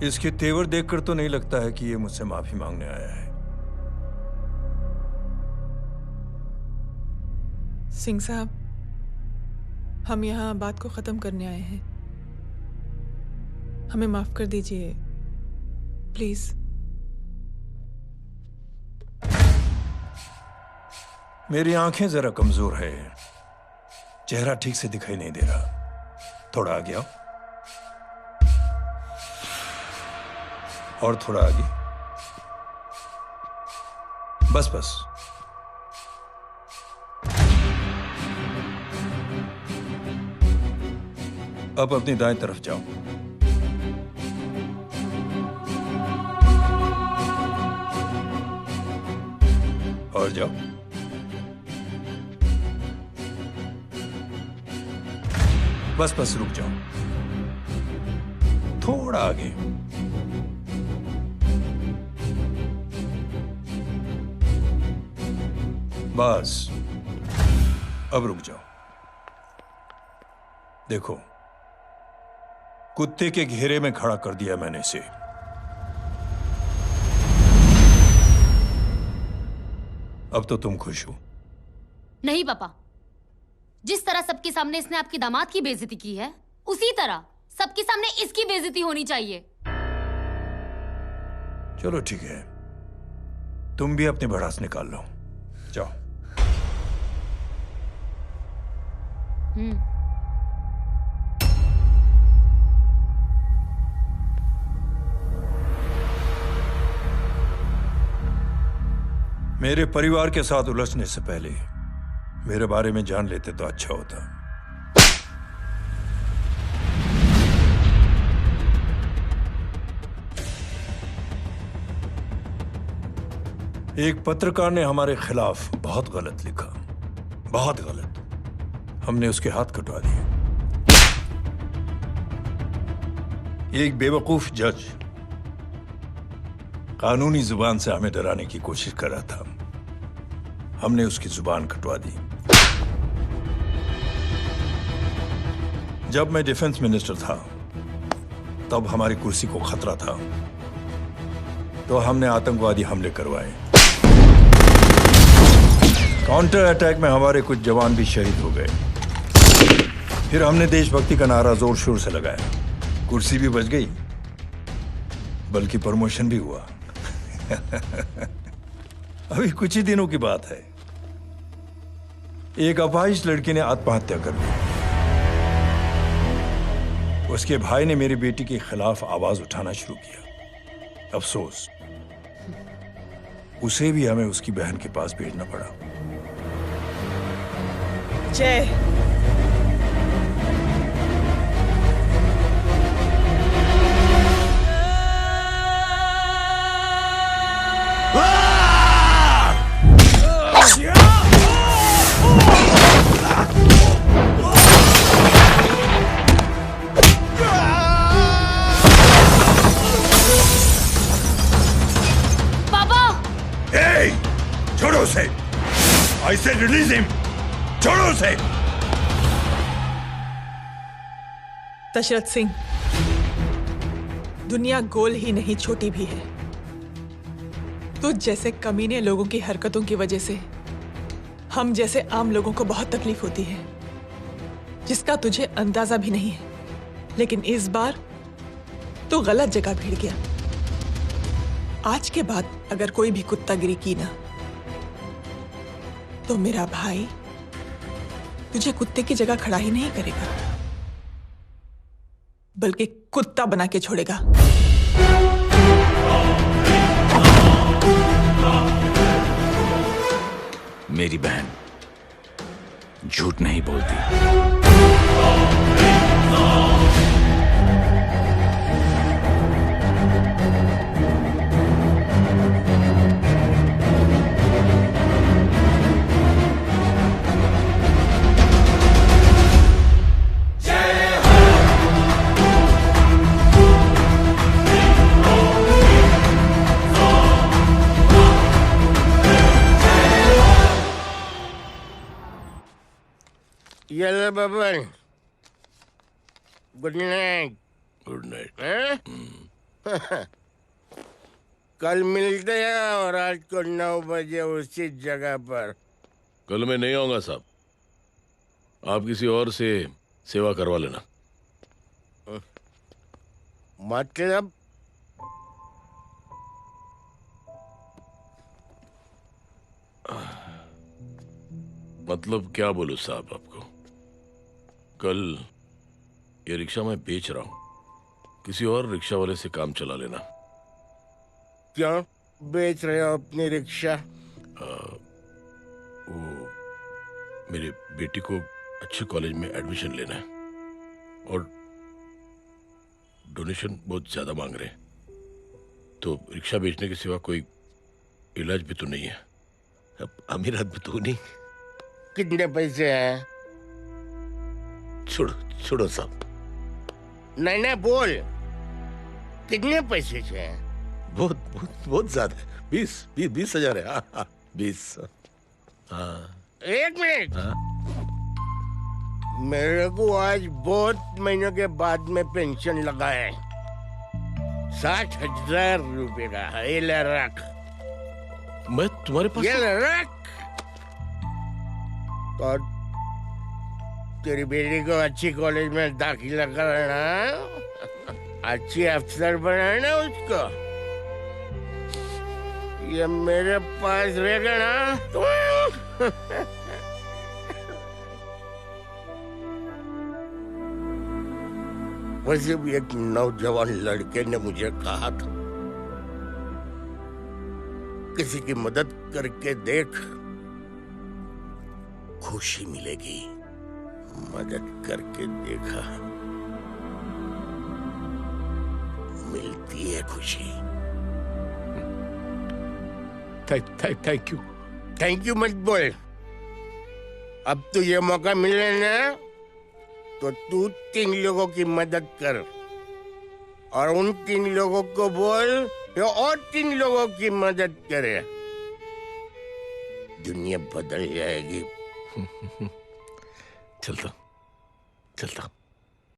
इसके तेवर देखकर तो नहीं लगता है कि ये मुझसे माफी मांगने आया है। सिंह साहब, हम यहाँ बात को खत्म करने आए हैं। हमें माफ कर दीजिए प्लीज। मेरी आंखें जरा कमजोर है, चेहरा ठीक से दिखाई नहीं दे रहा। थोड़ा आगे आओ, और थोड़ा आगे। बस बस। अब अपनी दाएं तरफ जाओ। और जाओ। बस बस रुक जाओ, थोड़ा आगे। बस अब रुक जाओ। देखो, कुत्ते के घेरे में खड़ा कर दिया मैंने इसे। अब तो तुम खुश हो? नहीं पापा, जिस तरह सबके सामने इसने आपकी दामाद की बेइज्जती की है, उसी तरह सबके सामने इसकी बेइज्जती होनी चाहिए। चलो ठीक है, तुम भी अपनी भड़ास निकाल लो। जाओ। मेरे परिवार के साथ उलझने से पहले मेरे बारे में जान लेते तो अच्छा होता। एक पत्रकार ने हमारे खिलाफ बहुत गलत लिखा, बहुत गलत। हमने उसके हाथ कटवा दिए। एक बेवकूफ जज कानूनी जुबान से हमें डराने की कोशिश कर रहा था। हमने उसकी जुबान कटवा दी। जब मैं डिफेंस मिनिस्टर था, तब हमारी कुर्सी को खतरा था, तो हमने आतंकवादी हमले करवाए। काउंटर अटैक में हमारे कुछ जवान भी शहीद हो गए। फिर हमने देशभक्ति का नारा जोर शोर से लगाया। कुर्सी भी बच गई, बल्कि प्रमोशन भी हुआ। अभी कुछ ही दिनों की बात है, एक अपाहिज लड़की ने आत्महत्या कर ली। उसके भाई ने मेरी बेटी के खिलाफ आवाज उठाना शुरू किया। अफसोस, उसे भी हमें उसकी बहन के पास भेजना पड़ा। जय। छोड़ो उसे! I said release him! छोड़ो उसे! दशरथ सिंह, दुनिया गोल ही नहीं छोटी भी है। तुझ जैसे कमीने लोगों की हरकतों की वजह से हम जैसे आम लोगों को बहुत तकलीफ होती है, जिसका तुझे अंदाजा भी नहीं है। लेकिन इस बार तू गलत जगह भिड़ गया। आज के बाद अगर कोई भी कुत्तागिरी की ना, तो मेरा भाई तुझे कुत्ते की जगह खड़ा ही नहीं करेगा, बल्कि कुत्ता बना के छोड़ेगा। मेरी बहन झूठ नहीं बोलती। Yellow bubble. Good night. Good night. Huh? कल मिलते हैं और रात को 9 बजे उसी जगह पर। कल मैं नहीं आऊंगा साहब, आप किसी और से सेवा करवा लेना। मतलब मतलब क्या बोलूं साहब आपको। कल ये रिक्शा मैं बेच रहा हूं, किसी और रिक्शा वाले से काम चला लेना। क्यों बेच रहे हो अपनी रिक्शा? वो मेरे बेटी को अच्छे कॉलेज में एडमिशन लेना है और डोनेशन बहुत ज्यादा मांग रहे हैं, तो रिक्शा बेचने के सिवा कोई इलाज भी तो नहीं है। अब अमीर आदमी तो नहीं। कितने पैसे हैं? छोड़ो छोड़ो साहब, नहीं नहीं बोल, कितने पैसे हैं? बहुत बहुत बहुत ज्यादा है। 20,000 है। हाँ 20। हाँ 1 मिनट। हाँ? मेरे को आज बहुत महीनों के बाद में पेंशन लगा है। 60,000 रुपए का। ये ले रख। मैं तुम्हारे पास ये ले रख। और तेरी बेटी को अच्छी कॉलेज में दाखिला कराना, अच्छी अफसर बनाना उसको। ये मेरे पास रहेगा ना तो वैसे भी एक नौजवान लड़के ने मुझे कहा था, किसी की मदद करके देख, खुशी मिलेगी। मदद करके देखा, मिलती है खुशी। Thank you. थैंक यू मत बोल। अब तो ये मौका मिले ना, तो तू 3 लोगों की मदद कर और उन 3 लोगों को बोल जो और 3 लोगों की मदद करे। दुनिया बदल जाएगी। चलता चलता।